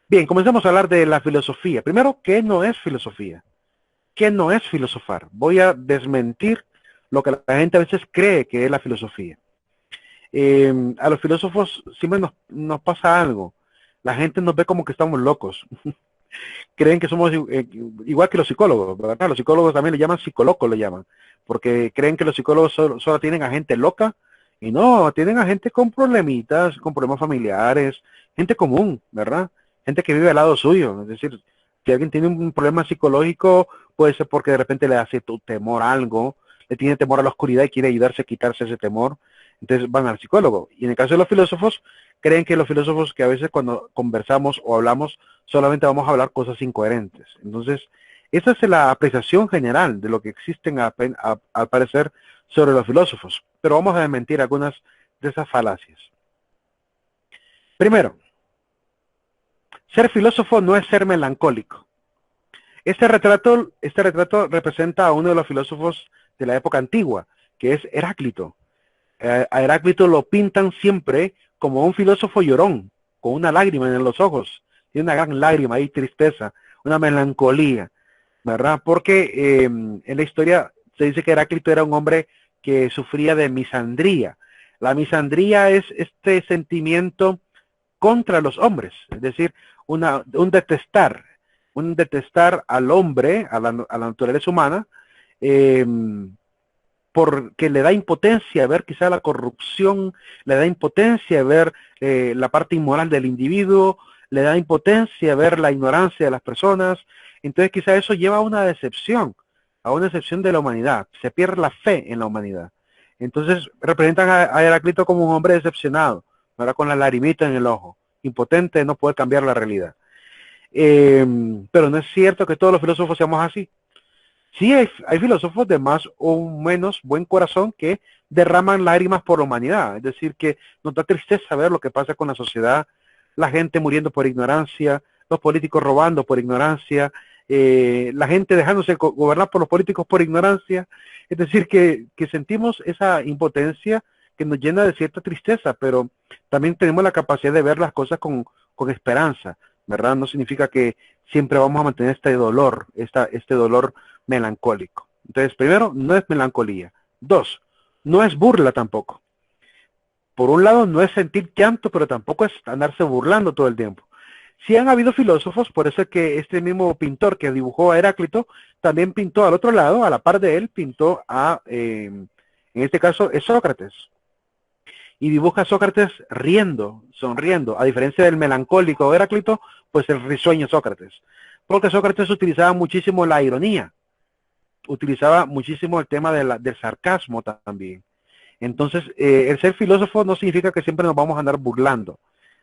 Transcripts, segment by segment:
Bien, comencemos a hablar de la filosofía. Primero, ¿qué no es filosofía? ¿Qué no es filosofar? Voy a desmentir lo que la gente a veces cree que es la filosofía. A los filósofos siempre nos pasa algo. La gente nos ve como que estamos locos. Creen que somos igual que los psicólogos, ¿verdad? Los psicólogos también le llaman psicólogos, le llaman, porque creen que los psicólogos solo tienen a gente loca y no, tienen a gente con problemitas, con problemas familiares, gente común, ¿verdad? Gente que vive al lado suyo. Es decir, si alguien tiene un problema psicológico, puede ser porque de repente le hace temor a algo, le tiene temor a la oscuridad y quiere ayudarse a quitarse ese temor, entonces van al psicólogo. Y en el caso de los filósofos, creen que los filósofos que a veces cuando conversamos o hablamos solamente vamos a hablar cosas incoherentes. Entonces, esa es la apreciación general de lo que existen al parecer sobre los filósofos. Pero vamos a desmentir algunas de esas falacias. Primero, ser filósofo no es ser melancólico. Este retrato representa a uno de los filósofos de la época antigua, que es Heráclito. A Heráclito lo pintan siempre como un filósofo llorón, con una lágrima en los ojos. Tiene una gran lágrima ahí, tristeza, una melancolía, ¿verdad? Porque en la historia se dice que Heráclito era un hombre que sufría de misandría. La misandría es este sentimiento contra los hombres, es decir, un detestar al hombre, a la naturaleza humana, eh, porque le da impotencia ver quizá la corrupción, le da impotencia ver la parte inmoral del individuo, le da impotencia ver la ignorancia de las personas, entonces quizá eso lleva a una decepción de la humanidad, se pierde la fe en la humanidad. Entonces representan a Heráclito como un hombre decepcionado, ¿verdad? Con la lagrimita en el ojo, impotente de no poder cambiar la realidad. Pero no es cierto que todos los filósofos seamos así. Sí, hay filósofos de más o menos buen corazón que derraman lágrimas por la humanidad, es decir, que nos da tristeza ver lo que pasa con la sociedad, la gente muriendo por ignorancia, los políticos robando por ignorancia, la gente dejándose gobernar por los políticos por ignorancia, es decir, que sentimos esa impotencia que nos llena de cierta tristeza, pero también tenemos la capacidad de ver las cosas con esperanza, ¿verdad? No significa que siempre vamos a mantener este dolor melancólico. Entonces, primero, no es melancolía. Dos, no es burla tampoco. Por un lado, no es sentir llanto, pero tampoco es andarse burlando todo el tiempo. Sí han habido filósofos, por eso es que este mismo pintor que dibujó a Heráclito, también pintó al otro lado, a la par de él, pintó en este caso, es Sócrates. Y dibuja a Sócrates riendo, sonriendo, a diferencia del melancólico Heráclito, pues el risueño Sócrates. Porque Sócrates utilizaba muchísimo la ironía, utilizaba muchísimo el tema del sarcasmo también. Entonces, el ser filósofo no significa que siempre nos vamos a andar burlando,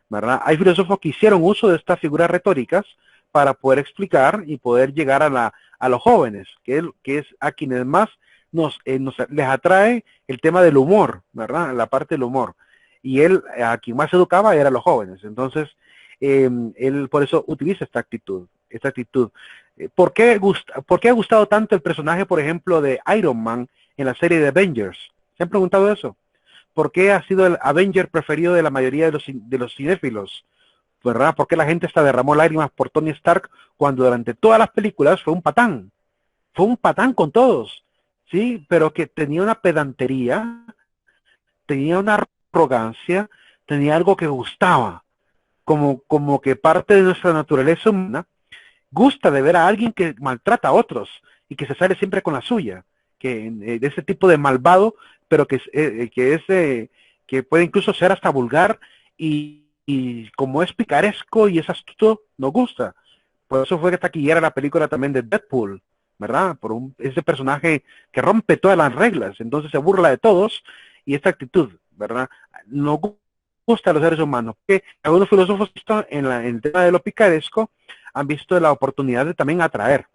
¿verdad? Hay filósofos que hicieron uso de estas figuras retóricas para poder explicar y poder llegar a los jóvenes, que es a quienes más les atrae el tema del humor, ¿verdad? La parte del humor. Y él, a quien más educaba, era a los jóvenes. Entonces, él por eso utiliza esta actitud, esta actitud. ¿Por qué ha gustado tanto el personaje, por ejemplo, de Iron Man en la serie de Avengers? ¿Se han preguntado eso? ¿Por qué ha sido el Avenger preferido de la mayoría de los cinéfilos? ¿Verdad? ¿Por qué la gente hasta derramó lágrimas por Tony Stark cuando durante todas las películas fue un patán? Fue un patán con todos, ¿sí? Pero que tenía una pedantería, tenía una arrogancia, tenía algo que gustaba, como que parte de nuestra naturaleza humana gusta de ver a alguien que maltrata a otros y que se sale siempre con la suya, de ese tipo de malvado, pero que puede incluso ser hasta vulgar y como es picaresco y es astuto, nos gusta. Por eso fue que taquillera la película también de Deadpool, ¿verdad? Ese personaje que rompe todas las reglas, entonces se burla de todos y esta actitud, ¿verdad? Nos gusta a los seres humanos, que algunos filósofos en el tema de lo picaresco han visto la oportunidad de también atraer,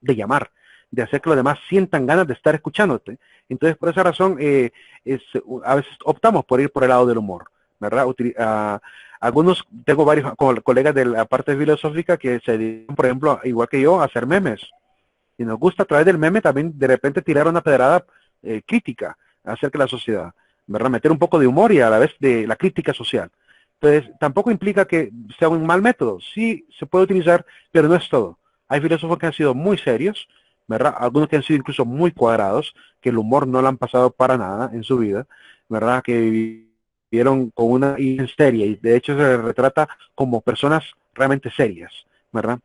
de llamar, de hacer que los demás sientan ganas de estar escuchándote. Entonces, por esa razón, a veces optamos por ir por el lado del humor, ¿verdad? Algunos, tengo varios colegas de la parte filosófica que se dedican, por ejemplo, igual que yo, a hacer memes. Y nos gusta a través del meme también de repente tirar una pedrada crítica acerca de la sociedad, ¿verdad? Meter un poco de humor y a la vez de la crítica social. Entonces, tampoco implica que sea un mal método. Sí se puede utilizar, pero no es todo. Hay filósofos que han sido muy serios, ¿verdad? Algunos que han sido incluso muy cuadrados, que el humor no lo han pasado para nada en su vida, ¿verdad? Que vivieron con una histeria y de hecho se retrata como personas realmente serias, ¿verdad?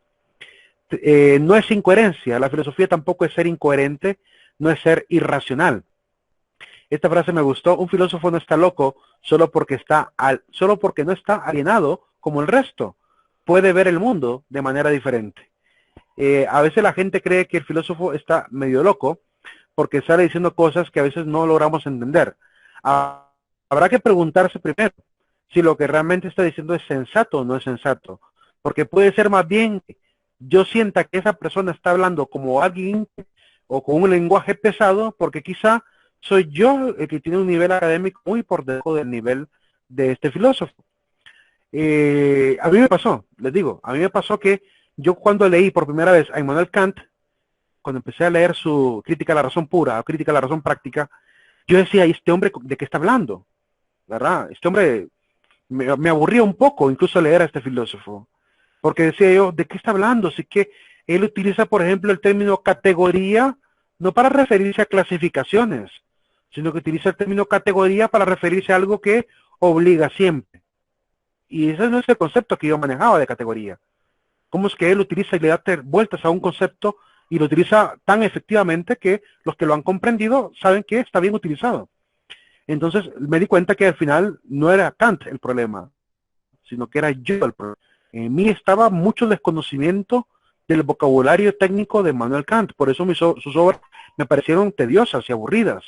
No es incoherencia, la filosofía tampoco es ser incoherente, no es ser irracional. Esta frase me gustó, un filósofo no está loco solo porque no está alienado como el resto. Puede ver el mundo de manera diferente. A veces la gente cree que el filósofo está medio loco porque sale diciendo cosas que a veces no logramos entender. Habrá que preguntarse primero si lo que realmente está diciendo es sensato o no es sensato. Porque puede ser más bien que yo sienta que esa persona está hablando como alguien o con un lenguaje pesado porque quizá soy yo el que tiene un nivel académico muy por debajo del nivel de este filósofo. A mí me pasó, les digo, a mí me pasó que yo cuando leí por primera vez a Immanuel Kant, cuando empecé a leer su Crítica a la razón pura, o Crítica a la razón práctica, yo decía, ¿y este hombre de qué está hablando? ¿Verdad? Este hombre me aburría un poco incluso leer a este filósofo, porque decía yo, ¿de qué está hablando? Así que él utiliza, por ejemplo, el término categoría, no para referirse a clasificaciones, sino que utiliza el término categoría para referirse a algo que obliga siempre. Y ese no es el concepto que yo manejaba de categoría. ¿Cómo es que él utiliza y le da vueltas a un concepto y lo utiliza tan efectivamente que los que lo han comprendido saben que está bien utilizado? Entonces me di cuenta que al final no era Kant el problema, sino que era yo el problema. En mí estaba mucho desconocimiento del vocabulario técnico de Immanuel Kant, por eso sus obras me parecieron tediosas y aburridas,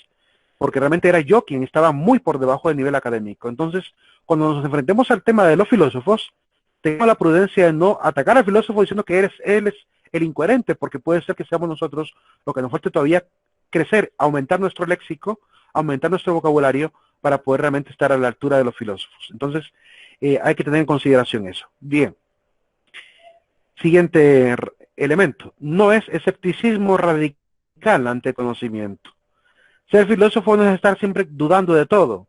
porque realmente era yo quien estaba muy por debajo del nivel académico. Entonces, cuando nos enfrentemos al tema de los filósofos, tengo la prudencia de no atacar al filósofo diciendo que él es el incoherente, porque puede ser que seamos nosotros lo que nos falta todavía crecer, aumentar nuestro léxico, aumentar nuestro vocabulario para poder realmente estar a la altura de los filósofos. Entonces, hay que tener en consideración eso. Bien. Siguiente elemento. No es escepticismo radical ante el conocimiento. Ser filósofo no es estar siempre dudando de todo.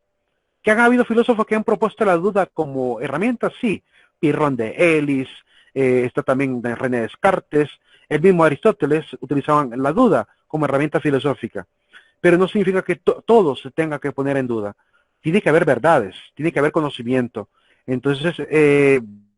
¿Que han habido filósofos que han propuesto la duda como herramienta? Sí. Pirrón de Elis, está también de René Descartes, el mismo Aristóteles utilizaban la duda como herramienta filosófica. Pero no significa que todo se tenga que poner en duda. Tiene que haber verdades, tiene que haber conocimiento. Entonces,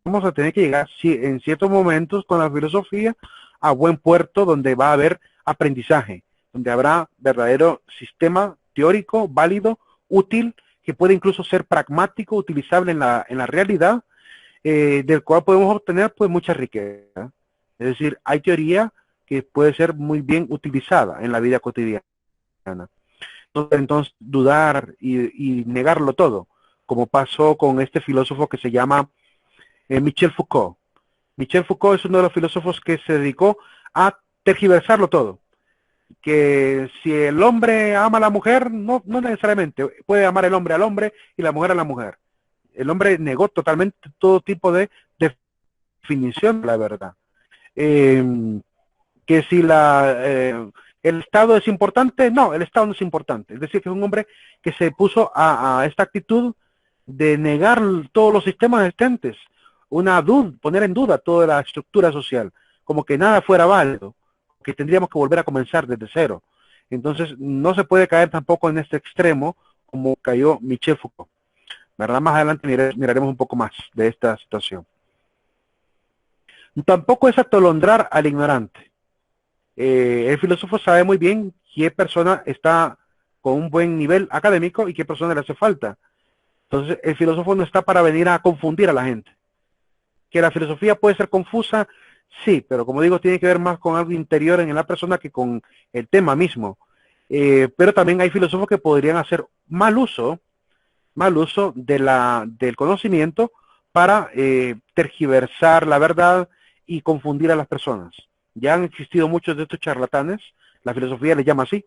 vamos a tener que llegar en ciertos momentos con la filosofía a buen puerto donde va a haber aprendizaje, donde habrá verdadero sistema teórico, válido, útil, que puede incluso ser pragmático, utilizable en la realidad, del cual podemos obtener pues mucha riqueza. Es decir, hay teoría que puede ser muy bien utilizada en la vida cotidiana. Entonces, dudar y negarlo todo, como pasó con este filósofo que se llama Michel Foucault. Michel Foucault es uno de los filósofos que se dedicó a tergiversarlo todo. Que si el hombre ama a la mujer, no necesariamente. Puede amar el hombre al hombre y la mujer a la mujer. El hombre negó totalmente todo tipo de definición de la verdad. Que si el Estado es importante, no, el Estado no es importante. Es decir, que es un hombre que se puso a esta actitud de negar todos los sistemas existentes, poner en duda toda la estructura social, como que nada fuera válido, que tendríamos que volver a comenzar desde cero. Entonces, no se puede caer tampoco en este extremo como cayó Michel Foucault. ¿Verdad? Más adelante miraremos un poco más de esta situación. Tampoco es atolondrar al ignorante. El filósofo sabe muy bien qué persona está con un buen nivel académico y qué persona le hace falta. Entonces, el filósofo no está para venir a confundir a la gente. Que la filosofía puede ser confusa, sí, pero como digo, tiene que ver más con algo interior en la persona que con el tema mismo. Pero también hay filósofos que podrían hacer mal uso del conocimiento para tergiversar la verdad y confundir a las personas. Ya han existido muchos de estos charlatanes, la filosofía les llama así,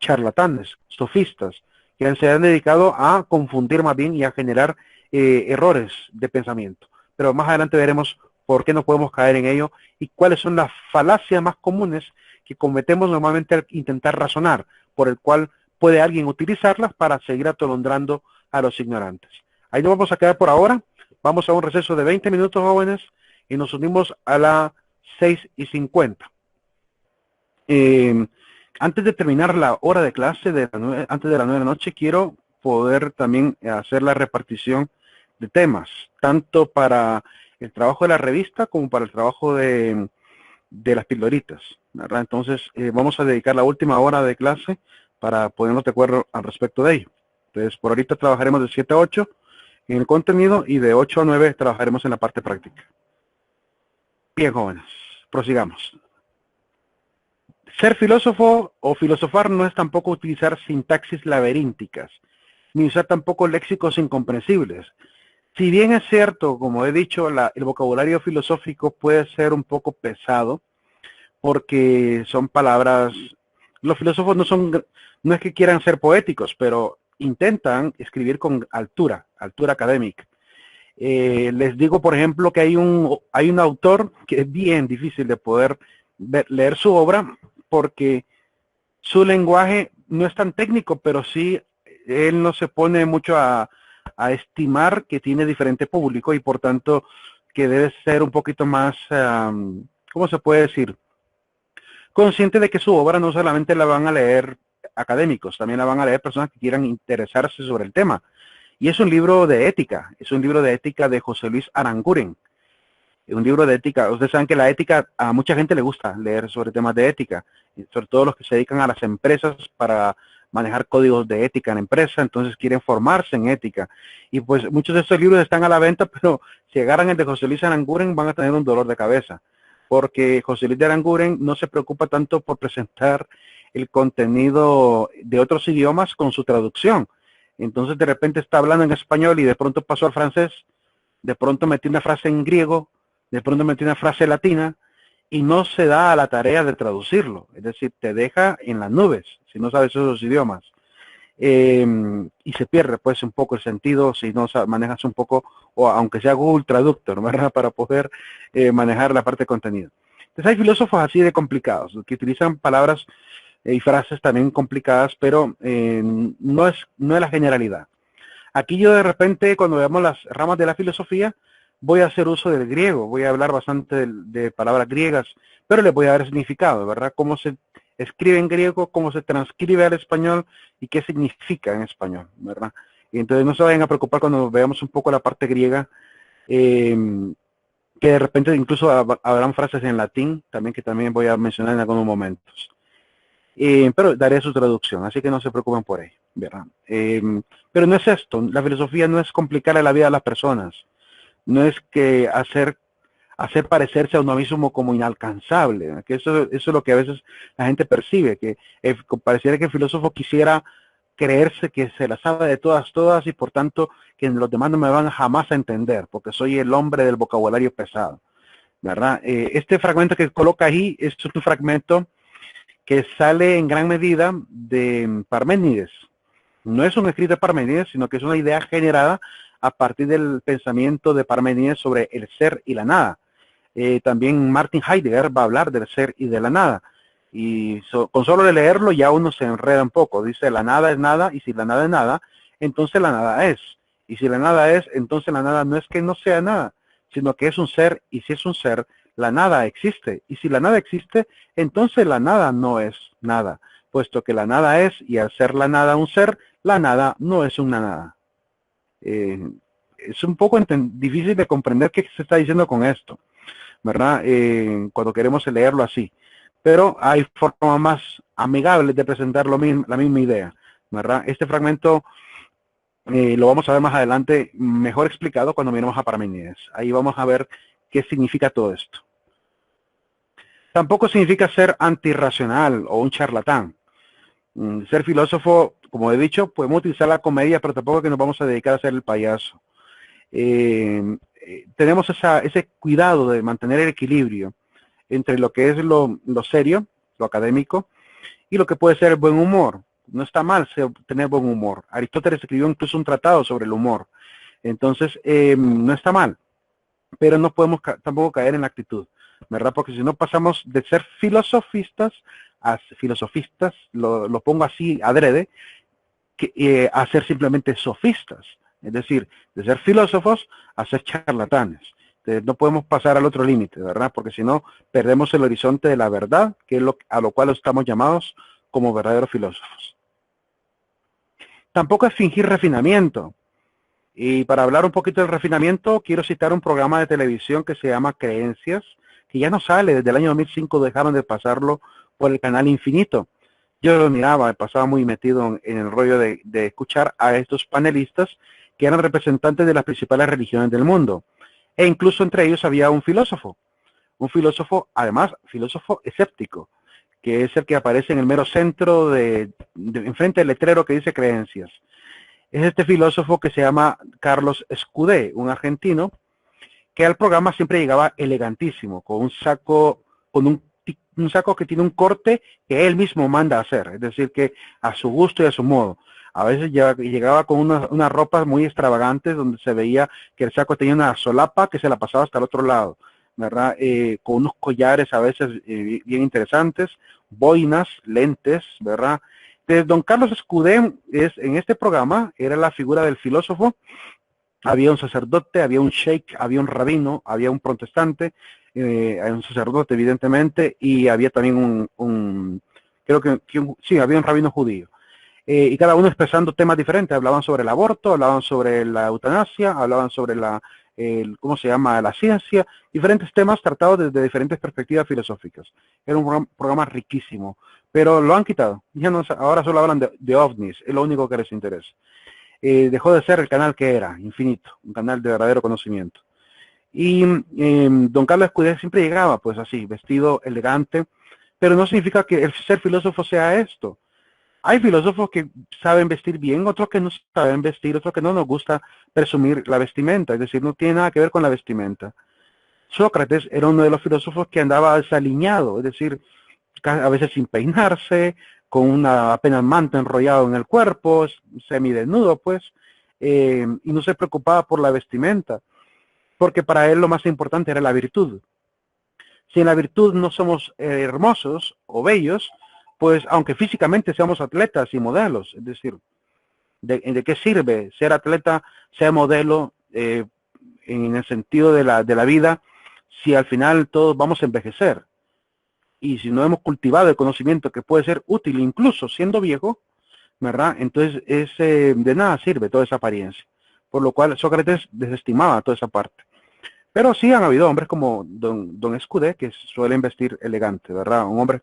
charlatanes, sofistas, que se han dedicado a confundir más bien y a generar errores de pensamiento. Pero más adelante veremos por qué no podemos caer en ello y cuáles son las falacias más comunes que cometemos normalmente al intentar razonar, por el cual puede alguien utilizarlas para seguir atolondrando a los ignorantes. Ahí nos vamos a quedar por ahora. Vamos a un receso de 20 minutos, jóvenes, y nos unimos a las 6:50. Antes de terminar la hora de clase, antes de las 9 de la noche, quiero poder también hacer la repartición de temas, tanto para el trabajo de la revista como para el trabajo de las pildoritas, ¿verdad? Entonces, vamos a dedicar la última hora de clase para ponernos de acuerdo al respecto de ello. Entonces, por ahorita trabajaremos de 7 a 8 en el contenido y de 8 a 9 trabajaremos en la parte práctica. Bien, jóvenes, prosigamos. Ser filósofo o filosofar no es tampoco utilizar sintaxis laberínticas, ni usar tampoco léxicos incomprensibles. Si bien es cierto, como he dicho, el vocabulario filosófico puede ser un poco pesado, porque son palabras, los filósofos no es que quieran ser poéticos, pero intentan escribir con altura académica. Les digo, por ejemplo, que hay un autor que es bien difícil de poder leer su obra, porque su lenguaje no es tan técnico, pero sí él no se pone mucho a estimar que tiene diferente público y por tanto que debe ser un poquito más, ¿cómo se puede decir? Consciente de que su obra no solamente la van a leer académicos, también la van a leer personas que quieran interesarse sobre el tema. Y es un libro de ética, de José Luis Aranguren. Un libro de ética. Ustedes saben que la ética, a mucha gente le gusta leer sobre temas de ética, sobre todo los que se dedican a las empresas para manejar códigos de ética en la empresa, entonces quieren formarse en ética. Y pues muchos de estos libros están a la venta, pero si agarran el de José Luis Aranguren van a tener un dolor de cabeza, porque José Luis de Aranguren no se preocupa tanto por presentar el contenido de otros idiomas con su traducción. Entonces de repente está hablando en español y de pronto pasó al francés, de pronto metió una frase en griego, de pronto metió una frase latina y no se da a la tarea de traducirlo. Es decir, te deja en las nubes si no sabes esos idiomas. Y se pierde pues un poco el sentido si no manejas un poco, o aunque sea Google Traductor, ¿verdad? Para poder manejar la parte de contenido. Entonces hay filósofos así de complicados, que utilizan palabras y frases también complicadas, pero no es la generalidad. Aquí yo de repente, cuando veamos las ramas de la filosofía, voy a hacer uso del griego, voy a hablar bastante de palabras griegas, pero les voy a dar significado, ¿verdad? Cómo se escribe en griego, cómo se transcribe al español y qué significa en español, ¿verdad? Y entonces no se vayan a preocupar cuando veamos un poco la parte griega, que de repente incluso habrán frases en latín, también que también voy a mencionar en algunos momentos. Pero daré su traducción, así que no se preocupen por ello, ¿verdad? Pero no es esto, la filosofía no es complicarle la vida a las personas, no es que hacer parecerse a uno mismo como inalcanzable, ¿no? Que eso es lo que a veces la gente percibe, que pareciera que el filósofo quisiera creerse que se la sabe de todas y por tanto que los demás no me van jamás a entender, porque soy el hombre del vocabulario pesado, ¿verdad? Este fragmento que coloca ahí es un fragmento que sale en gran medida de Parménides. No es un escrito de Parménides, sino que es una idea generada a partir del pensamiento de Parménides sobre el ser y la nada. También Martin Heidegger va a hablar del ser y de la nada. Y con solo de leerlo ya uno se enreda un poco. Dice, la nada es nada, y si la nada es nada, entonces la nada es. Y si la nada es, entonces la nada no es que no sea nada, sino que es un ser, y si es un ser, la nada existe. Y si la nada existe, entonces la nada no es nada, puesto que la nada es, y al ser la nada un ser, la nada no es una nada. Es un poco difícil de comprender qué se está diciendo con esto, ¿verdad? Cuando queremos leerlo así. Pero hay formas más amigables de presentar la misma idea, ¿verdad? Este fragmento lo vamos a ver más adelante mejor explicado cuando miremos a Parménides. Ahí vamos a ver qué significa todo esto. Tampoco significa ser antirracional o un charlatán. Ser filósofo, como he dicho, podemos utilizar la comedia, pero tampoco es que nos vamos a dedicar a ser el payaso. Tenemos ese cuidado de mantener el equilibrio entre lo que es lo serio, lo académico, y lo que puede ser el buen humor. No está mal tener buen humor. Aristóteles escribió incluso un tratado sobre el humor. Entonces, no está mal, pero no podemos tampoco caer en la actitud, ¿verdad? Porque si no pasamos de ser filosofistas a filosofistas, lo pongo así adrede, a ser simplemente sofistas, Es decir, de ser filósofos a ser charlatanes. Entonces, no podemos pasar al otro límite, ¿verdad? Porque si no, perdemos el horizonte de la verdad, que es a lo cual estamos llamados como verdaderos filósofos. Tampoco es fingir refinamiento. Y para hablar un poquito del refinamiento, quiero citar un programa de televisión que se llama Creencias, que ya no sale, desde el año 2005 dejaron de pasarlo por el canal Infinito. Yo lo miraba, pasaba muy metido en el rollo de escuchar a estos panelistas que eran representantes de las principales religiones del mundo. E incluso entre ellos había un filósofo, además, filósofo escéptico, que es el que aparece en el mero centro enfrente del letrero que dice Creencias. Es este filósofo que se llama Carlos Escudé, un argentino, que al programa siempre llegaba elegantísimo, con un saco, un saco que tiene un corte que él mismo manda a hacer, es decir, que a su gusto y a su modo. A veces llegaba con unas ropas muy extravagantes donde se veía que el saco tenía una solapa que se la pasaba hasta el otro lado, ¿verdad? Con unos collares a veces bien interesantes, boinas, lentes, ¿verdad? Entonces, don Carlos Escudé en este programa era la figura del filósofo. Había un sacerdote, había un sheik, había un rabino, había un protestante, un sacerdote evidentemente, y había también sí, había un rabino judío. Y cada uno expresando temas diferentes. Hablaban sobre el aborto, hablaban sobre la eutanasia, hablaban sobre ¿cómo se llama?, la ciencia, diferentes temas tratados desde diferentes perspectivas filosóficas. Era un programa riquísimo, pero lo han quitado. Ya no, ahora solo hablan de ovnis, es lo único que les interesa. Dejó de ser el canal que era, Infinito, un canal de verdadero conocimiento. Y don Carlos Escudé siempre llegaba, pues así, vestido elegante, pero no significa que el ser filósofo sea esto. Hay filósofos que saben vestir bien, otros que no saben vestir, otros que no nos gusta presumir la vestimenta, es decir, no tiene nada que ver con la vestimenta. Sócrates era uno de los filósofos que andaba desaliñado, es decir, a veces sin peinarse, con una apenas manto enrollado en el cuerpo, semidesnudo, pues, y no se preocupaba por la vestimenta, porque para él lo más importante era la virtud. Si en la virtud no somos hermosos o bellos, pues aunque físicamente seamos atletas y modelos, es decir, ¿de qué sirve ser atleta, ser modelo en el sentido de la vida, si al final todos vamos a envejecer? Y si no hemos cultivado el conocimiento que puede ser útil incluso siendo viejo, ¿verdad? Entonces de nada sirve toda esa apariencia. Por lo cual Sócrates desestimaba toda esa parte. Pero sí han habido hombres como don Escudé que suelen vestir elegante, ¿verdad? Un hombre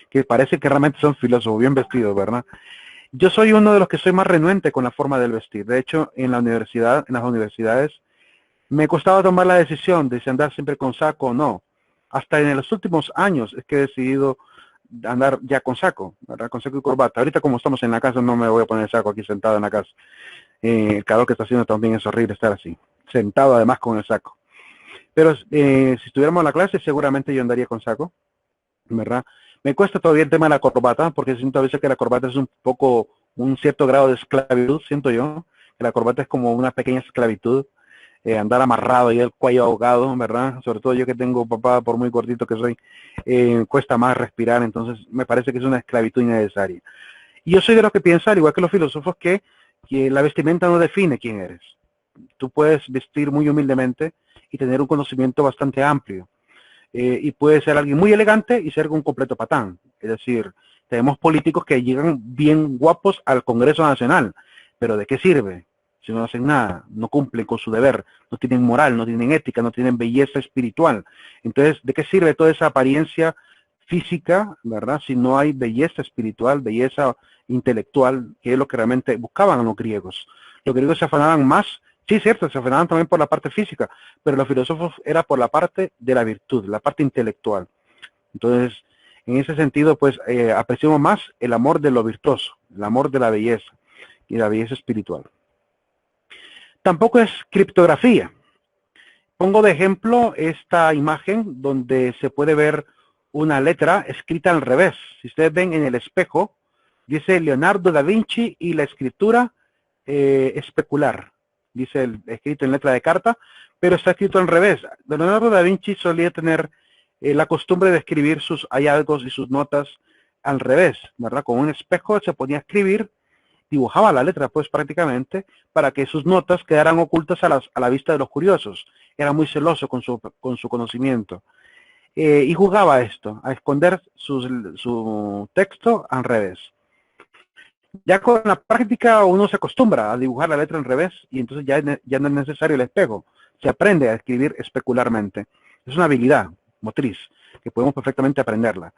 que parece que realmente son filósofos, bien vestidos, ¿verdad? Yo soy uno de los que soy más renuente con la forma del vestir. De hecho, en las universidades, me costaba tomar la decisión de si andar siempre con saco o no. Hasta en los últimos años es que he decidido andar ya con saco, ¿verdad? Con saco y corbata. Ahorita como estamos en la casa no me voy a poner saco aquí sentado en la casa. El calor que está haciendo también es horrible estar así, sentado además con el saco. Pero si estuviéramos en la clase seguramente yo andaría con saco, ¿verdad? Me cuesta todavía el tema de la corbata, porque siento a veces que la corbata es un cierto grado de esclavitud, siento yo, que la corbata es como una pequeña esclavitud, andar amarrado y el cuello ahogado, ¿verdad? Sobre todo yo que tengo papá, por muy cortito que soy, cuesta más respirar, entonces me parece que es una esclavitud innecesaria. Y yo soy de los que piensa, al igual que los filósofos, que la vestimenta no define quién eres. Tú puedes vestir muy humildemente y tener un conocimiento bastante amplio. Y puede ser alguien muy elegante y ser un completo patán. Es decir, tenemos políticos que llegan bien guapos al Congreso Nacional, pero ¿de qué sirve? Si no hacen nada, no cumplen con su deber, no tienen moral, no tienen ética, no tienen belleza espiritual. Entonces, ¿de qué sirve toda esa apariencia física, verdad? Si no hay belleza espiritual, belleza intelectual, que es lo que realmente buscaban los griegos. Los griegos se afanaban más. Sí, cierto, se afanaban también por la parte física, pero los filósofos era por la parte de la virtud, la parte intelectual. Entonces, en ese sentido, pues apreciamos más el amor de lo virtuoso, el amor de la belleza y la belleza espiritual. Tampoco es criptografía. Pongo de ejemplo esta imagen donde se puede ver una letra escrita al revés. Si ustedes ven en el espejo, dice Leonardo da Vinci y la escritura especular. Dice escrito en letra de carta, pero está escrito al revés. Leonardo da Vinci solía tener la costumbre de escribir sus hallazgos y sus notas al revés, ¿verdad? Con un espejo se ponía a escribir dibujaba la letra, pues prácticamente, para que sus notas quedaran ocultas a la vista de los curiosos. Era muy celoso con su conocimiento. Y jugaba a esto, a esconder su texto al revés. Ya con la práctica uno se acostumbra a dibujar la letra al revés y entonces ya no es necesario el espejo. Se aprende a escribir especularmente. Es una habilidad motriz que podemos perfectamente aprenderla.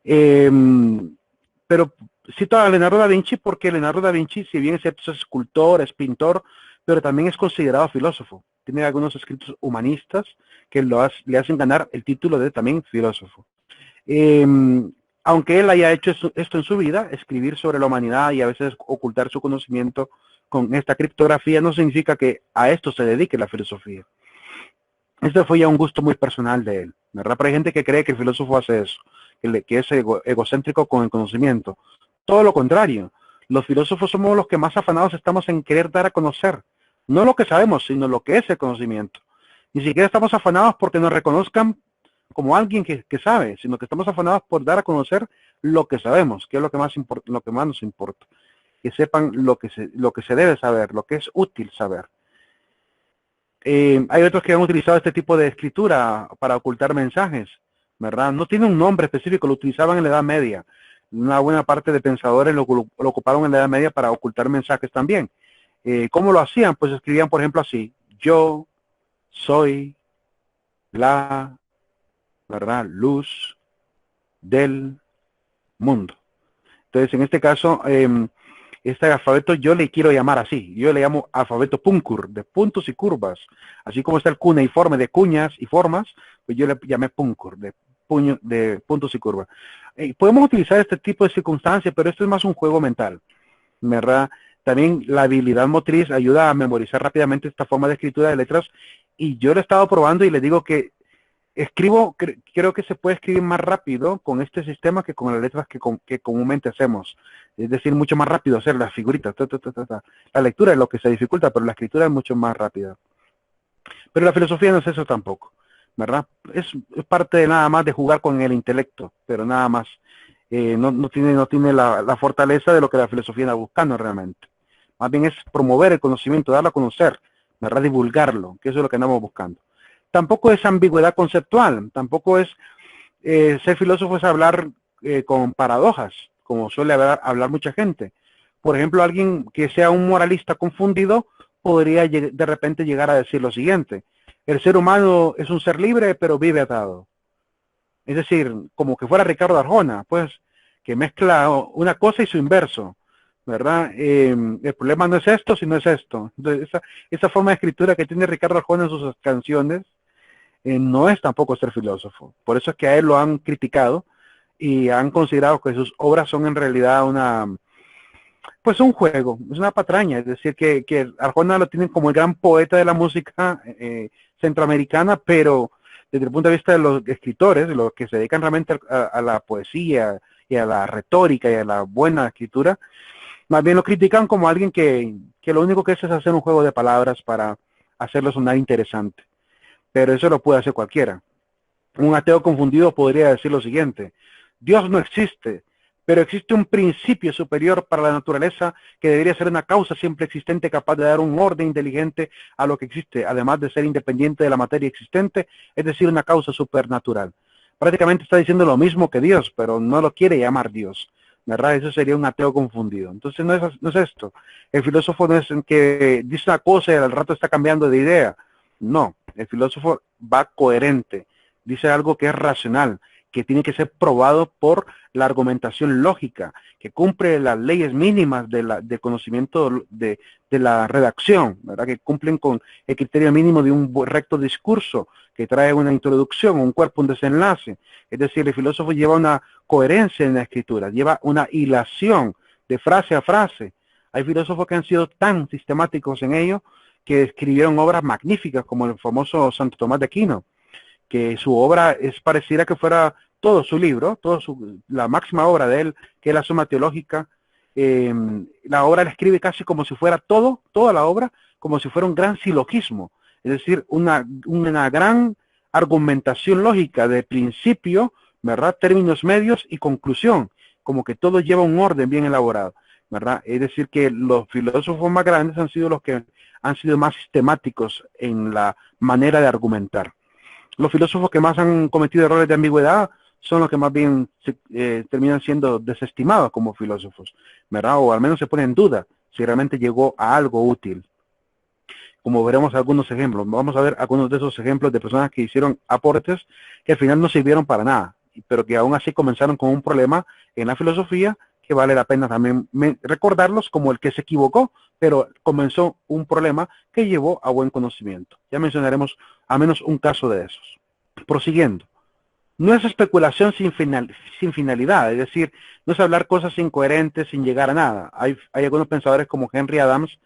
Pero cito a Leonardo da Vinci porque Leonardo da Vinci, si bien es cierto, es escultor, es pintor, pero también es considerado filósofo. Tiene algunos escritos humanistas que le hacen ganar el título de también filósofo. Aunque él haya hecho esto en su vida, escribir sobre la humanidad y a veces ocultar su conocimiento con esta criptografía no significa que a esto se dedique la filosofía. Esto fue ya un gusto muy personal de él, ¿verdad? Pero hay gente que cree que el filósofo hace eso, que es egocéntrico con el conocimiento. Todo lo contrario, los filósofos somos los que más afanados estamos en querer dar a conocer, no lo que sabemos, sino lo que es el conocimiento. Ni siquiera estamos afanados porque nos reconozcan como alguien que sabe, sino que estamos afanados por dar a conocer lo que sabemos, que es lo que más nos importa. Que sepan lo que se debe saber, lo que es útil saber. Hay otros que han utilizado este tipo de escritura para ocultar mensajes, ¿verdad? No tiene un nombre específico, lo utilizaban en la Edad Media. Una buena parte de pensadores lo ocuparon en la Edad Media para ocultar mensajes también. ¿Cómo lo hacían? Pues escribían, por ejemplo, así: yo soy la, ¿verdad?, luz del mundo. Entonces, en este caso, este alfabeto yo le quiero llamar así. Yo le llamo alfabeto Punkur, de puntos y curvas. Así como está el cuneiforme de cuñas y formas, pues yo le llamé Punkur, de puntos y curvas. Podemos utilizar este tipo de circunstancias, pero esto es más un juego mental, ¿verdad? También la habilidad motriz ayuda a memorizar rápidamente esta forma de escritura de letras. Y yo lo he estado probando y le digo que creo que se puede escribir más rápido con este sistema que con las letras que comúnmente hacemos. Es decir, mucho más rápido hacer las figuritas. La lectura es lo que se dificulta, pero la escritura es mucho más rápida. Pero la filosofía no es eso tampoco, ¿verdad? Es parte de nada más de jugar con el intelecto, pero nada más. No tiene la fortaleza de lo que la filosofía anda buscando realmente. Más bien es promover el conocimiento, darlo a conocer, ¿verdad? Divulgarlo, que eso es lo que andamos buscando. Tampoco es ambigüedad conceptual, tampoco es ser filósofo es hablar con paradojas, como suele hablar mucha gente. Por ejemplo, alguien que sea un moralista confundido podría de repente llegar a decir lo siguiente: el ser humano es un ser libre, pero vive atado. Es decir, como que fuera Ricardo Arjona, pues, que mezcla una cosa y su inverso, ¿verdad? El problema no es esto, sino es esto. Entonces, esa forma de escritura que tiene Ricardo Arjona en sus canciones no es tampoco ser filósofo. Por eso es que a él lo han criticado y han considerado que sus obras son en realidad pues un juego, es una patraña. Es decir, que Arjona lo tienen como el gran poeta de la música centroamericana, pero desde el punto de vista de los escritores, de los que se dedican realmente a la poesía y a la retórica y a la buena escritura, más bien lo critican como alguien que lo único que es hacer un juego de palabras para hacerlo sonar interesante. Pero eso lo puede hacer cualquiera. Un ateo confundido podría decir lo siguiente: Dios no existe, pero existe un principio superior para la naturaleza que debería ser una causa siempre existente capaz de dar un orden inteligente a lo que existe, además de ser independiente de la materia existente, es decir, una causa supernatural. Prácticamente está diciendo lo mismo que Dios, pero no lo quiere llamar Dios, ¿verdad? Eso sería un ateo confundido. Entonces no es esto. El filósofo no es el que dice una cosa y al rato está cambiando de idea. No, el filósofo va coherente, dice algo que es racional, que tiene que ser probado por la argumentación lógica, que cumple las leyes mínimas de conocimiento de la redacción, ¿verdad? Que cumplen con el criterio mínimo de un recto discurso, que trae una introducción, un cuerpo, un desenlace. Es decir, el filósofo lleva una coherencia en la escritura, lleva una hilación de frase a frase. Hay filósofos que han sido tan sistemáticos en ello que escribieron obras magníficas, como el famoso Santo Tomás de Aquino, que su obra pareciera que fuera todo su libro, la máxima obra de él, que es la Suma Teológica. La obra la escribe casi como si fuera toda la obra, como si fuera un gran silogismo, es decir, una gran argumentación lógica de principio, ¿verdad?, términos medios y conclusión, como que todo lleva un orden bien elaborado. ¿verdad? Es decir, que los filósofos más grandes han sido los que han sido más sistemáticos en la manera de argumentar. Los filósofos que más han cometido errores de ambigüedad son los que más bien terminan siendo desestimados como filósofos, ¿verdad? O al menos se pone en duda si realmente llegó a algo útil. Como veremos algunos ejemplos, vamos a ver algunos de esos ejemplos de personas que hicieron aportes que al final no sirvieron para nada, pero que aún así comenzaron con un problema en la filosofía que vale la pena también recordarlos como el que se equivocó, pero comenzó un problema que llevó a buen conocimiento. Ya mencionaremos al menos un caso de esos. Prosiguiendo. No es especulación sin finalidad, es decir, no es hablar cosas incoherentes sin llegar a nada. Hay algunos pensadores como Henry Adams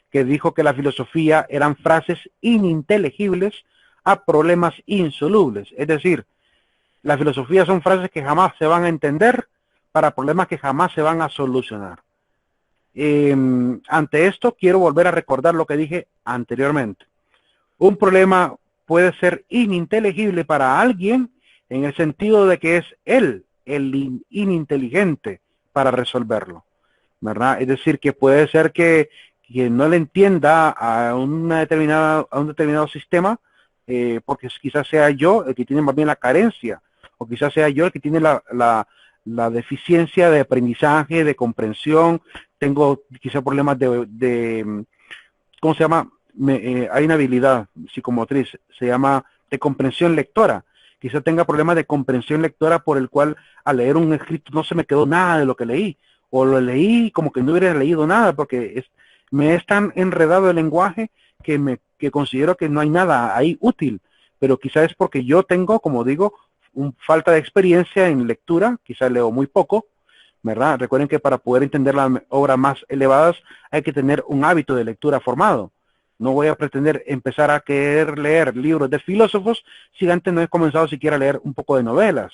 que dijo que la filosofía eran frases ininteligibles a problemas insolubles. Es decir, la filosofía son frases que jamás se van a entender para problemas que jamás se van a solucionar. Ante esto, quiero volver a recordar lo que dije anteriormente. Un problema puede ser ininteligible para alguien en el sentido de que es él el ininteligente para resolverlo, ¿verdad? Es decir, que puede ser que no le entienda a un determinado sistema, porque quizás sea yo el que tiene más bien la carencia, o quizás sea yo el que tiene la deficiencia de aprendizaje, de comprensión, tengo quizás problemas de ¿cómo se llama? Hay una habilidad psicomotriz, se llama de comprensión lectora. Quizá tenga problemas de comprensión lectora por el cual al leer un escrito no se me quedó nada de lo que leí, o lo leí como que no hubiera leído nada, porque me es tan enredado el lenguaje que considero que no hay nada ahí útil, pero quizá es porque yo tengo, como digo, falta de experiencia en lectura, quizá leo muy poco, ¿verdad? Recuerden que para poder entender las obras más elevadas hay que tener un hábito de lectura formado. No voy a pretender empezar a querer leer libros de filósofos si antes no he comenzado siquiera a leer un poco de novelas.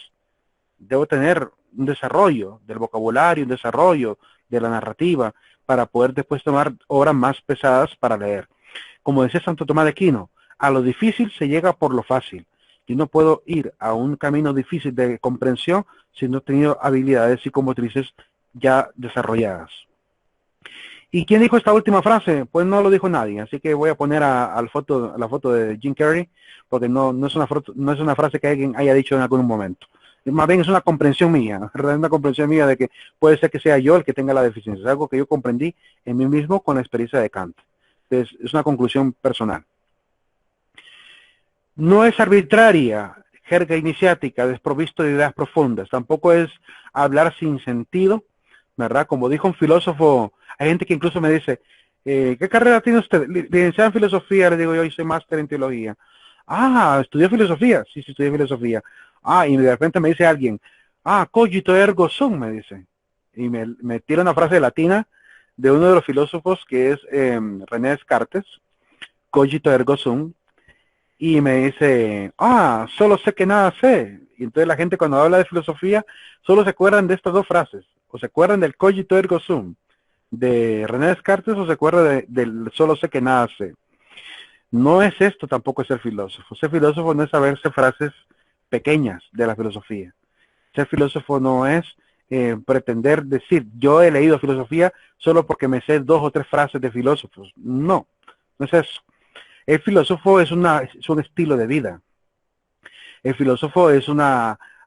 Debo tener un desarrollo del vocabulario, un desarrollo de la narrativa para poder después tomar obras más pesadas para leer. Como decía Santo Tomás de Aquino, a lo difícil se llega por lo fácil. Yo no puedo ir a un camino difícil de comprensión si no he tenido habilidades psicomotrices ya desarrolladas. ¿Y quién dijo esta última frase? Pues no lo dijo nadie, así que voy a poner a la foto de Jim Carrey, porque no es una frase que alguien haya dicho en algún momento. Más bien es una comprensión mía, una comprensión mía de que puede ser que sea yo el que tenga la deficiencia. Es algo que yo comprendí en mí mismo con la experiencia de Kant. Entonces, es una conclusión personal. No es arbitraria, jerga iniciática, desprovisto de ideas profundas. Tampoco es hablar sin sentido, ¿verdad? Como dijo un filósofo, hay gente que incluso me dice, ¿qué carrera tiene usted? Licenciado en filosofía, le digo yo, soy máster en teología. Ah, ¿estudió filosofía? Sí, estudié filosofía. Ah, y de repente me dice alguien, cogito ergo sum, me dice. Y me tira una frase latina de uno de los filósofos que es René Descartes, cogito ergo sum, y me dice, solo sé que nada sé. Y entonces la gente cuando habla de filosofía solo se acuerdan de estas dos frases, o se acuerdan del cogito ergo sum de René Descartes o se acuerdan del solo sé que nada sé. No es esto tampoco ser filósofo. Ser filósofo no es saberse frases pequeñas de la filosofía. Ser filósofo no es pretender decir, yo he leído filosofía solo porque me sé 2 o 3 frases de filósofos. No, no es eso. El filósofo es un estilo de vida. El filósofo es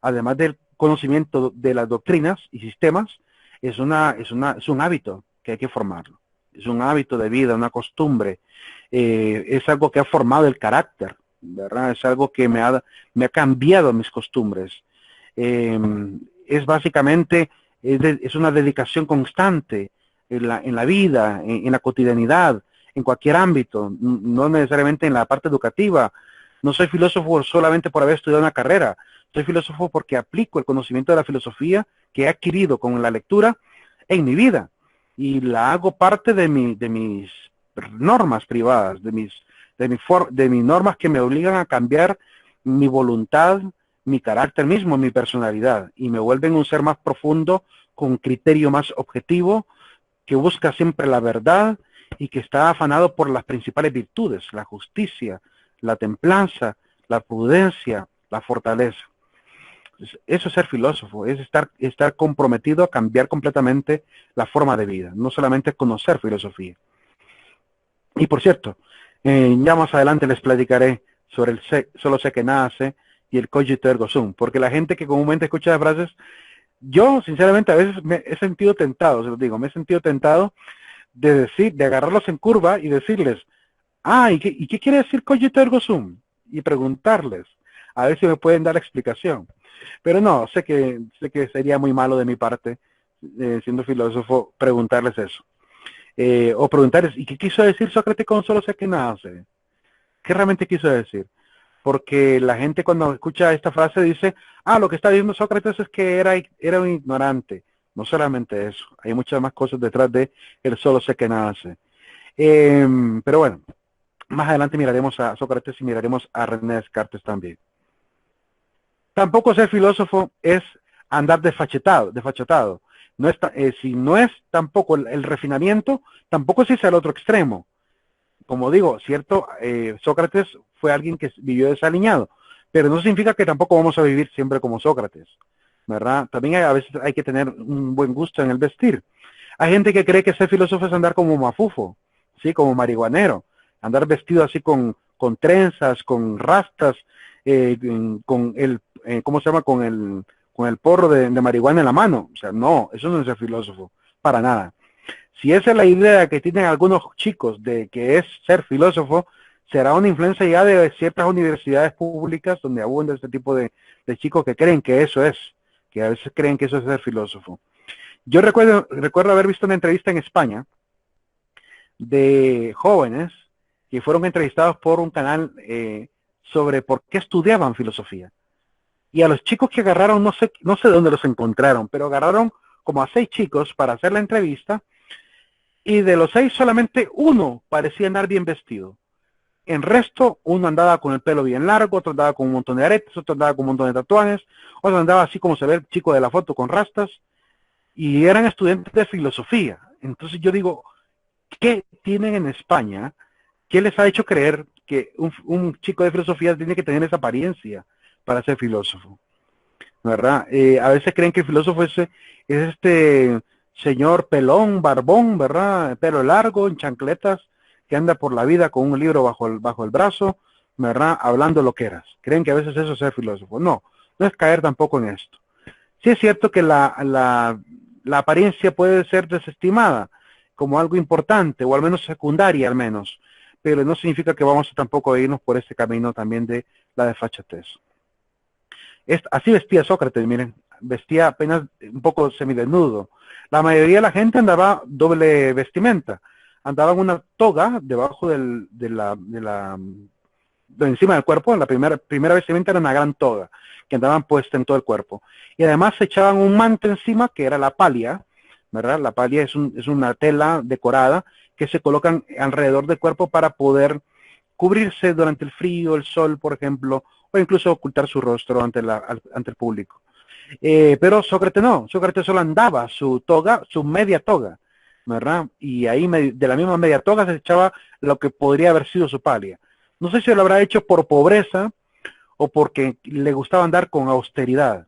además del conocimiento de las doctrinas y sistemas, es un hábito que hay que formarlo. Es un hábito de vida, una costumbre. Es algo que ha formado el carácter, ¿verdad? Es algo que me ha cambiado mis costumbres. Es básicamente, es una dedicación constante en la vida, en la cotidianidad, en cualquier ámbito, no necesariamente en la parte educativa. No soy filósofo solamente por haber estudiado una carrera, soy filósofo porque aplico el conocimiento de la filosofía que he adquirido con la lectura en mi vida y la hago parte de mis normas privadas, de mis normas que me obligan a cambiar mi voluntad, mi carácter mismo, mi personalidad y me vuelven un ser más profundo, con criterio más objetivo, que busca siempre la verdad y que está afanado por las principales virtudes, la justicia, la templanza, la prudencia, la fortaleza. Eso es ser filósofo, es estar comprometido a cambiar completamente la forma de vida, no solamente conocer filosofía. Y por cierto, ya más adelante les platicaré sobre el solo sé que nada sé y el cogito ergo sum, porque la gente que comúnmente escucha las frases, yo sinceramente a veces me he sentido tentado, se los digo, me he sentido tentado de agarrarlos en curva y decirles, ¿y qué quiere decir cogito ergo sum? Y preguntarles, a ver si me pueden dar explicación. Pero no, sé que sería muy malo de mi parte, siendo filósofo, preguntarles eso. O preguntarles, ¿y qué quiso decir Sócrates con solo sé que nada sé? ¿Qué realmente quiso decir? Porque la gente cuando escucha esta frase dice, lo que está diciendo Sócrates es que era un ignorante. No solamente eso, hay muchas más cosas detrás de el solo sé que nada sé. Pero bueno, más adelante miraremos a Sócrates y miraremos a René Descartes también. Tampoco ser filósofo es andar desfachatado. No es, si no es tampoco el refinamiento, tampoco es irse al otro extremo. Como digo, cierto, Sócrates fue alguien que vivió desaliñado, pero no significa que tampoco vamos a vivir siempre como Sócrates, ¿verdad? También a veces hay que tener un buen gusto en el vestir. Hay gente que cree que ser filósofo es andar como mafufo, ¿sí? Como marihuanero, andar vestido así con trenzas, con rastas, con el, ¿cómo se llama? Con el porro de marihuana en la mano. O sea, no, eso no es ser filósofo, para nada. Si esa es la idea que tienen algunos chicos de que es ser filósofo, será una influencia ya de ciertas universidades públicas donde abunda este tipo de chicos que creen que eso es, que a veces creen que eso es ser filósofo. Yo recuerdo haber visto una entrevista en España de jóvenes que fueron entrevistados por un canal sobre por qué estudiaban filosofía. Y a los chicos que agarraron, no sé dónde los encontraron, pero agarraron como a 6 chicos para hacer la entrevista, y de los 6 solamente uno parecía andar bien vestido. En resto, uno andaba con el pelo bien largo, otro andaba con un montón de aretes, otro andaba con un montón de tatuajes, otro andaba así como se ve el chico de la foto con rastas, y eran estudiantes de filosofía. Entonces yo digo, ¿qué tienen en España? ¿Qué les ha hecho creer que un chico de filosofía tiene que tener esa apariencia para ser filósofo? ¿Verdad? A veces creen que el filósofo es este señor pelón, barbón, ¿verdad? Pelo largo, en chancletas, que anda por la vida con un libro bajo el brazo, ¿verdad? Hablando lo que eras. Creen que a veces eso es ser filósofo. No, no es caer tampoco en esto. Sí es cierto que la apariencia puede ser desestimada como algo importante, o al menos secundaria al menos, pero no significa que vamos a tampoco irnos por ese camino también de la desfachatez. Así vestía Sócrates, miren, vestía apenas un poco semidesnudo. La mayoría de la gente andaba doble vestimenta, andaba en una toga debajo de encima del cuerpo. La primera vestimenta era una gran toga que andaban puesta en todo el cuerpo, y además se echaban un manto encima que era la palia, ¿verdad? La palia es una tela decorada que se colocan alrededor del cuerpo para poder cubrirse durante el frío, el sol, por ejemplo, o incluso ocultar su rostro ante el público. Pero Sócrates no, Sócrates solo andaba su toga, su media toga, ¿verdad? Y ahí de la misma media toga se echaba lo que podría haber sido su palia. No sé si lo habrá hecho por pobreza o porque le gustaba andar con austeridad,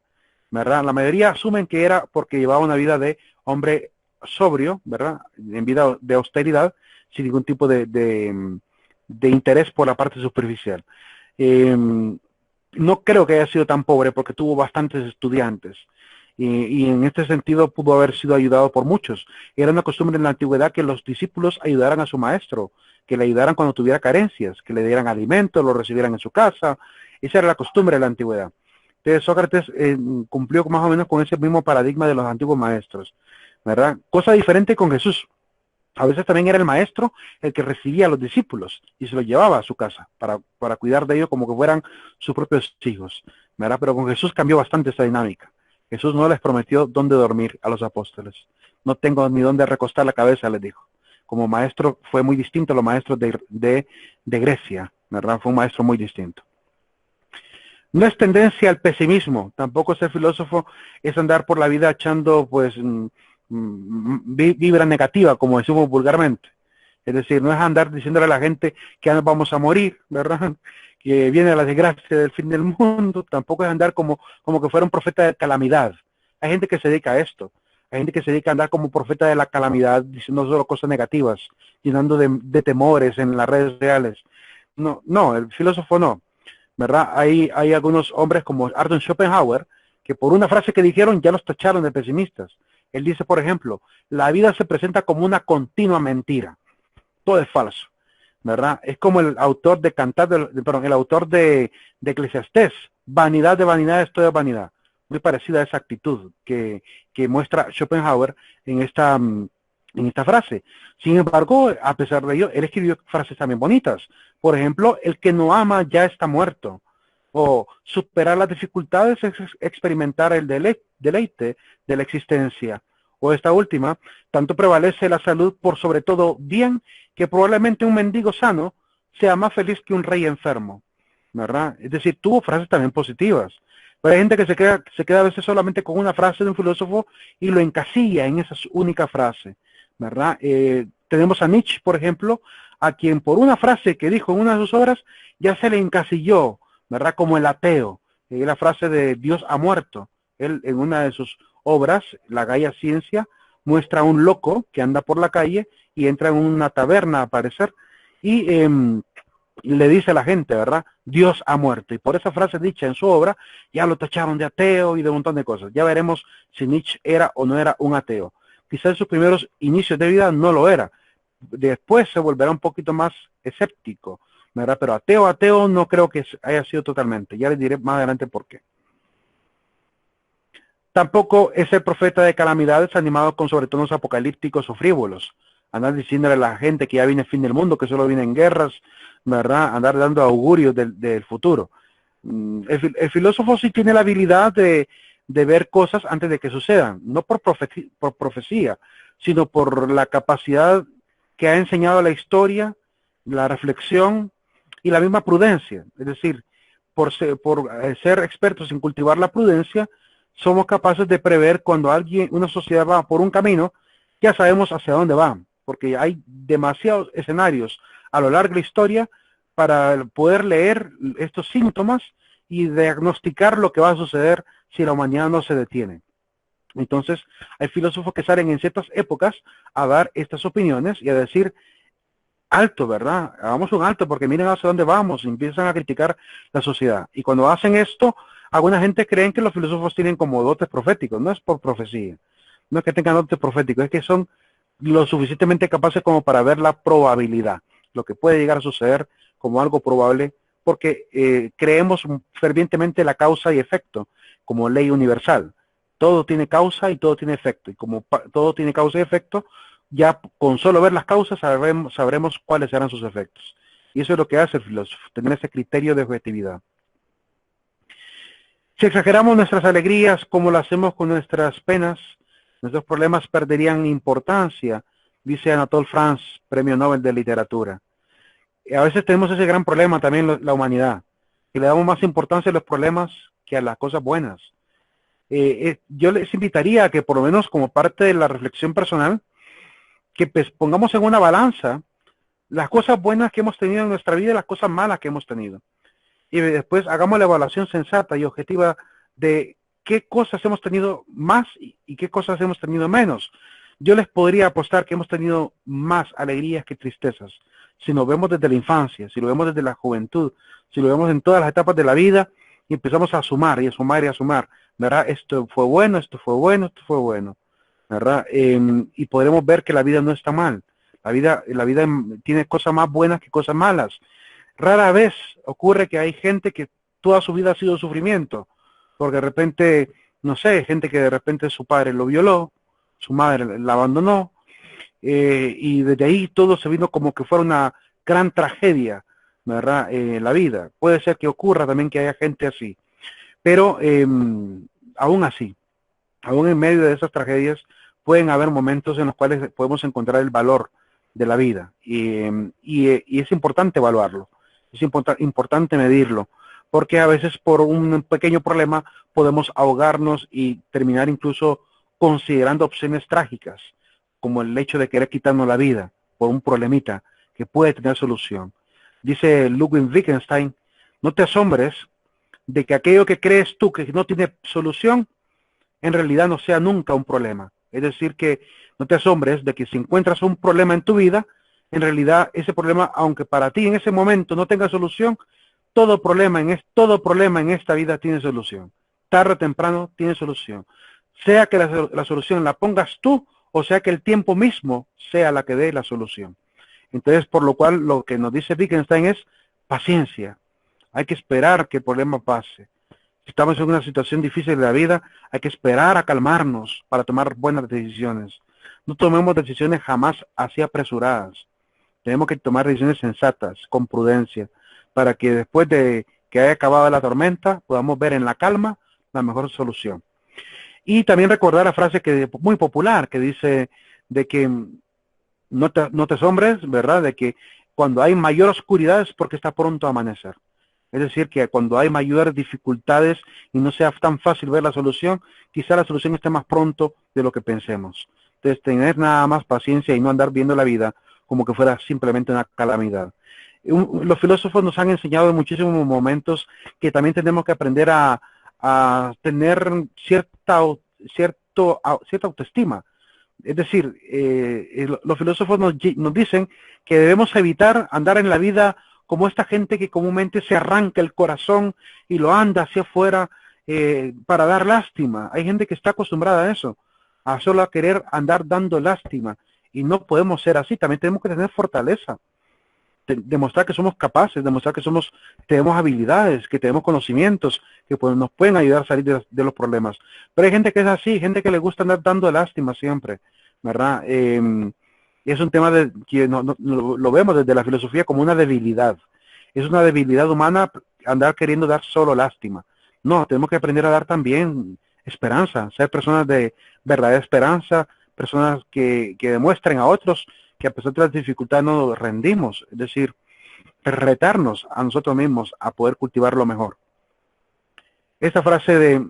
¿verdad? La mayoría asumen que era porque llevaba una vida de hombre sobrio, ¿verdad? En vida de austeridad, sin ningún tipo de interés por la parte superficial. No creo que haya sido tan pobre porque tuvo bastantes estudiantes. Y en este sentido pudo haber sido ayudado por muchos. Era una costumbre en la antigüedad que los discípulos ayudaran a su maestro, que le ayudaran cuando tuviera carencias, que le dieran alimento, lo recibieran en su casa. Esa era la costumbre de la antigüedad. Entonces Sócrates cumplió más o menos con ese mismo paradigma de los antiguos maestros, ¿verdad? Cosa diferente con Jesús. A veces también era el maestro el que recibía a los discípulos y se los llevaba a su casa para cuidar de ellos como que fueran sus propios hijos, ¿verdad? Pero con Jesús cambió bastante esa dinámica. Jesús no les prometió dónde dormir a los apóstoles. No tengo ni dónde recostar la cabeza, les dijo. Como maestro fue muy distinto a los maestros de Grecia, ¿verdad? Fue un maestro muy distinto. No es tendencia al pesimismo, tampoco ser filósofo es andar por la vida echando pues vibra negativa, como decimos vulgarmente. Es decir, no es andar diciéndole a la gente que vamos a morir, ¿verdad? que viene la desgracia del fin del mundo, tampoco es andar como que fuera un profeta de calamidad. Hay gente que se dedica a esto, hay gente que se dedica a andar como profeta de la calamidad, diciendo solo cosas negativas, llenando de temores en las redes sociales. No, no, el filósofo no, ¿verdad? Hay algunos hombres como Arthur Schopenhauer, que por una frase que dijeron ya los tacharon de pesimistas. Él dice, por ejemplo, la vida se presenta como una continua mentira. Todo es falso, ¿verdad? Es como el autor de perdón, el autor de Eclesiastés, vanidad de vanidades, todo es vanidad. Muy parecida a esa actitud que muestra Schopenhauer en esta frase. Sin embargo, a pesar de ello, él escribió frases también bonitas. Por ejemplo, el que no ama ya está muerto. O superar las dificultades es experimentar el deleite de la existencia. O esta última, tanto prevalece la salud por sobre todo bien, que probablemente un mendigo sano sea más feliz que un rey enfermo, ¿verdad? Es decir, tuvo frases también positivas. Pero hay gente que se queda a veces solamente con una frase de un filósofo y lo encasilla en esa única frase, ¿verdad? Tenemos a Nietzsche, por ejemplo, a quien por una frase que dijo en una de sus obras ya se le encasilló, ¿verdad? Como el ateo. La frase de Dios ha muerto. Él en una de sus obras, La Gaia Ciencia, muestra a un loco que anda por la calle y entra en una taberna a aparecer y le dice a la gente, ¿verdad? Dios ha muerto. Y por esa frase dicha en su obra, ya lo tacharon de ateo y de un montón de cosas. Ya veremos si Nietzsche era o no era un ateo. Quizás en sus primeros inicios de vida no lo era. Después se volverá un poquito más escéptico, ¿verdad? Pero ateo no creo que haya sido totalmente. Ya les diré más adelante por qué. Tampoco es el profeta de calamidades animado con sobretonos apocalípticos o frívolos. Andar diciéndole a la gente que ya viene el fin del mundo, que solo vienen guerras, ¿verdad? Andar dando augurios del futuro. El filósofo sí tiene la habilidad de ver cosas antes de que sucedan, no por profecía, sino por la capacidad que ha enseñado la historia, la reflexión y la misma prudencia. Es decir, por ser expertos en cultivar la prudencia, somos capaces de prever cuando una sociedad va por un camino, ya sabemos hacia dónde va, porque hay demasiados escenarios a lo largo de la historia para poder leer estos síntomas y diagnosticar lo que va a suceder si la humanidad no se detiene. Entonces, hay filósofos que salen en ciertas épocas a dar estas opiniones y a decir, alto, ¿verdad? Hagamos un alto porque miren hacia dónde vamos, y empiezan a criticar la sociedad. Y cuando hacen esto, alguna gente creen que los filósofos tienen como dotes proféticos, no es por profecía, no es que tengan dotes proféticos, es que son lo suficientemente capaces como para ver la probabilidad, lo que puede llegar a suceder como algo probable, porque creemos fervientemente la causa y efecto como ley universal. Todo tiene causa y todo tiene efecto, y como todo tiene causa y efecto, ya con solo ver las causas sabremos cuáles serán sus efectos. Y eso es lo que hace el filósofo, tener ese criterio de objetividad. Si exageramos nuestras alegrías como lo hacemos con nuestras penas, nuestros problemas perderían importancia, dice Anatole France, Premio Nobel de Literatura. Y a veces tenemos ese gran problema también la humanidad, que le damos más importancia a los problemas que a las cosas buenas. Yo les invitaría a que por lo menos como parte de la reflexión personal, que pues, pongamos en una balanza las cosas buenas que hemos tenido en nuestra vida y las cosas malas que hemos tenido. Y después hagamos la evaluación sensata y objetiva de qué cosas hemos tenido más y qué cosas hemos tenido menos. Yo les podría apostar que hemos tenido más alegrías que tristezas. Si nos vemos desde la infancia, si lo vemos desde la juventud, si lo vemos en todas las etapas de la vida y empezamos a sumar y a sumar y a sumar, ¿verdad? Esto fue bueno, esto fue bueno, esto fue bueno, ¿verdad? Y podremos ver que la vida no está mal. La vida tiene cosas más buenas que cosas malas. Rara vez ocurre que hay gente que toda su vida ha sido sufrimiento, porque de repente, no sé, gente que de repente su padre lo violó, su madre la abandonó, y desde ahí todo se vino como que fuera una gran tragedia, ¿verdad? En la vida. Puede ser que ocurra también que haya gente así, pero aún así, aún en medio de esas tragedias, pueden haber momentos en los cuales podemos encontrar el valor de la vida, y es importante evaluarlo. Es importante medirlo, porque a veces por un pequeño problema podemos ahogarnos y terminar incluso considerando opciones trágicas, como el hecho de querer quitarnos la vida por un problemita que puede tener solución. Dice Ludwig Wittgenstein, No te asombres de que aquello que crees tú que no tiene solución, en realidad no sea nunca un problema. Es decir, que no te asombres de que si encuentras un problema en tu vida, en realidad ese problema, aunque para ti en ese momento no tenga solución, todo problema en esta vida tiene solución. Tarde o temprano tiene solución. Sea que la solución la pongas tú, o sea que el tiempo mismo sea la que dé la solución. Entonces, por lo cual, lo que nos dice Wittgenstein es paciencia. Hay que esperar que el problema pase. Si estamos en una situación difícil de la vida, hay que esperar a calmarnos para tomar buenas decisiones. No tomemos decisiones jamás así apresuradas. Tenemos que tomar decisiones sensatas, con prudencia, para que después de que haya acabado la tormenta, podamos ver en la calma la mejor solución. Y también recordar la frase que muy popular, que dice de que no te asombres, ¿verdad? De que cuando hay mayor oscuridad es porque está pronto a amanecer. Es decir, que cuando hay mayores dificultades y no sea tan fácil ver la solución, quizá la solución esté más pronto de lo que pensemos. Entonces, tener nada más paciencia y no andar viendo la vida como que fuera simplemente una calamidad. Los filósofos nos han enseñado en muchísimos momentos que también tenemos que aprender a tener cierta autoestima. Es decir, los filósofos nos dicen que debemos evitar andar en la vida como esta gente que comúnmente se arranca el corazón y lo anda hacia afuera para dar lástima. Hay gente que está acostumbrada a eso, a solo a querer andar dando lástima. Y no podemos ser así, también tenemos que tener fortaleza, demostrar que somos capaces, demostrar que tenemos habilidades, que tenemos conocimientos, que nos pueden ayudar a salir de los problemas. Pero hay gente que es así, gente que le gusta andar dando lástima siempre, ¿verdad? Es un tema que lo vemos desde la filosofía como una debilidad. Es una debilidad humana andar queriendo dar solo lástima. No, tenemos que aprender a dar también esperanza, ser personas de verdadera esperanza, personas que demuestren a otros que a pesar de las dificultades no nos rendimos, es decir, retarnos a nosotros mismos a poder cultivar lo mejor. Esta frase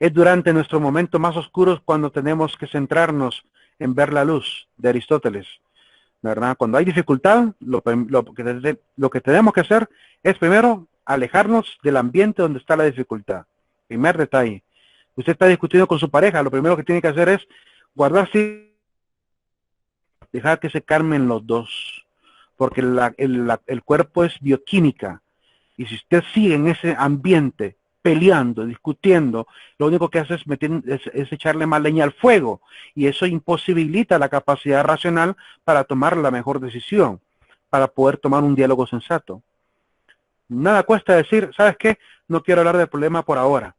es durante nuestros momentos más oscuros cuando tenemos que centrarnos en ver la luz, de Aristóteles, ¿verdad? Cuando hay dificultad, lo que tenemos que hacer es primero alejarnos del ambiente donde está la dificultad. Primer detalle. Usted está discutiendo con su pareja, lo primero que tiene que hacer es guardarse, dejar que se calmen los dos, porque el cuerpo es bioquímica, y si usted sigue en ese ambiente peleando, discutiendo, lo único que hace es echarle más leña al fuego, y eso imposibilita la capacidad racional para tomar la mejor decisión, para poder tomar un diálogo sensato. Nada cuesta decir, ¿sabes qué? No quiero hablar del problema por ahora,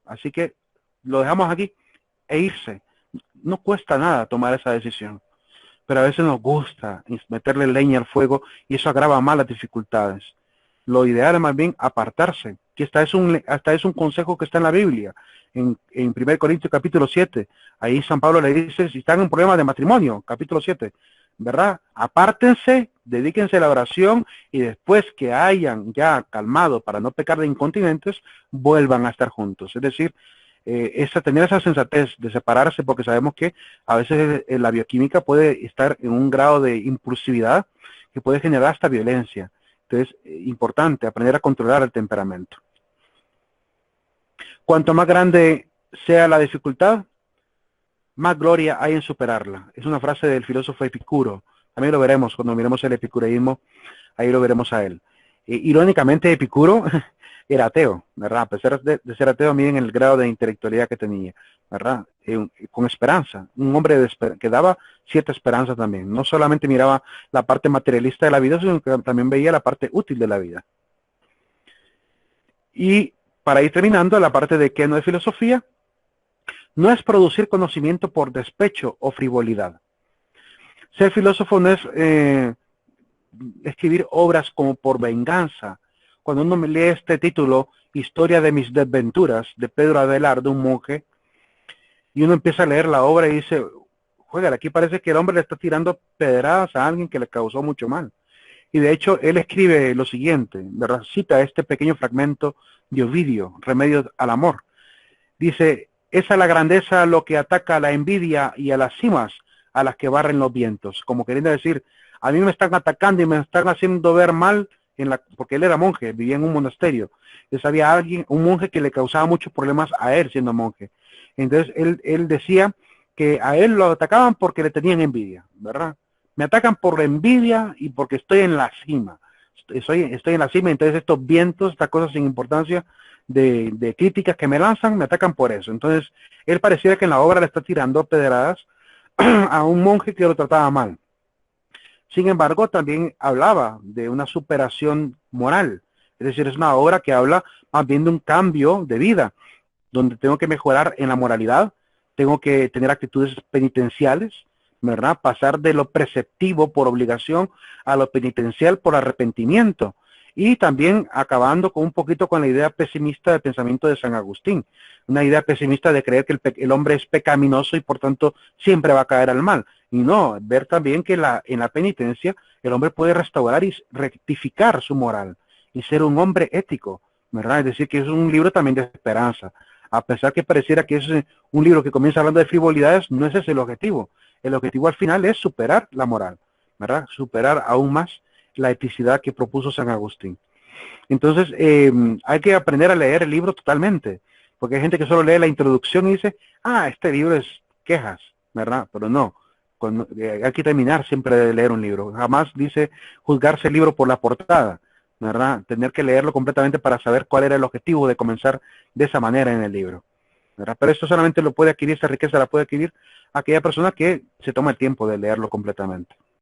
así que lo dejamos aquí e irse. No cuesta nada tomar esa decisión, pero a veces nos gusta meterle leña al fuego y eso agrava más las dificultades. Lo ideal es más bien apartarse, que hasta es un consejo que está en la Biblia, en 1 Corintios capítulo 7. Ahí San Pablo le dice, si están en problemas de matrimonio, capítulo 7, ¿verdad? Apártense, dedíquense a la oración y después que hayan ya calmado para no pecar de incontinentes, vuelvan a estar juntos. Es decir, tener esa sensatez de separarse, porque sabemos que a veces la bioquímica puede estar en un grado de impulsividad que puede generar hasta violencia. Entonces, importante aprender a controlar el temperamento. Cuanto más grande sea la dificultad, más gloria hay en superarla. Es una frase del filósofo Epicuro. También lo veremos cuando miremos el epicureísmo, ahí lo veremos a él. Irónicamente, Epicuro era ateo, ¿verdad? A pesar de ser ateo, miren el grado de intelectualidad que tenía, ¿verdad? Con esperanza, un hombre que daba cierta esperanza también. No solamente miraba la parte materialista de la vida, sino que también veía la parte útil de la vida. Y para ir terminando, la parte de qué no es filosofía, no es producir conocimiento por despecho o frivolidad. Ser filósofo no es escribir obras como por venganza. Cuando uno me lee este título, Historia de mis desventuras, de Pedro Abelardo, un monje, y uno empieza a leer la obra y dice, juega, aquí parece que el hombre le está tirando pedradas a alguien que le causó mucho mal. Y de hecho, él escribe lo siguiente, ¿verdad? Cita este pequeño fragmento de Ovidio, Remedios al Amor. Dice, es a la grandeza lo que ataca a la envidia y a las cimas a las que barren los vientos. Como queriendo decir, a mí me están atacando y me están haciendo ver mal porque él era monje, vivía en un monasterio. Entonces había un monje que le causaba muchos problemas a él siendo monje. Entonces él decía que a él lo atacaban porque le tenían envidia, ¿verdad? Me atacan por la envidia y porque estoy en la cima. Estoy en la cima, entonces estos vientos, estas cosas sin importancia de críticas que me lanzan, me atacan por eso. Entonces, él pareciera que en la obra le está tirando pedradas a un monje que lo trataba mal. Sin embargo, también hablaba de una superación moral. Es decir, es una obra que habla más bien de un cambio de vida, donde tengo que mejorar en la moralidad, tengo que tener actitudes penitenciales, ¿verdad? Pasar de lo preceptivo por obligación a lo penitencial por arrepentimiento. Y también acabando con un poquito con la idea pesimista del pensamiento de San Agustín. Una idea pesimista de creer que el hombre es pecaminoso y por tanto siempre va a caer al mal. Y no, ver también que en la penitencia el hombre puede restaurar y rectificar su moral y ser un hombre ético, ¿verdad? Es decir, que es un libro también de esperanza. A pesar que pareciera que es un libro que comienza hablando de frivolidades, no es ese el objetivo. El objetivo al final es superar la moral, ¿verdad? Superar aún más la eticidad que propuso San Agustín. Entonces, hay que aprender a leer el libro totalmente, porque hay gente que solo lee la introducción y dice, este libro es quejas, ¿verdad? Pero no, hay que terminar siempre de leer un libro. Jamás dice juzgarse el libro por la portada, ¿verdad? Tener que leerlo completamente para saber cuál era el objetivo de comenzar de esa manera en el libro, ¿verdad? Pero esto solamente lo puede adquirir, esta riqueza la puede adquirir aquella persona que se toma el tiempo de leerlo completamente.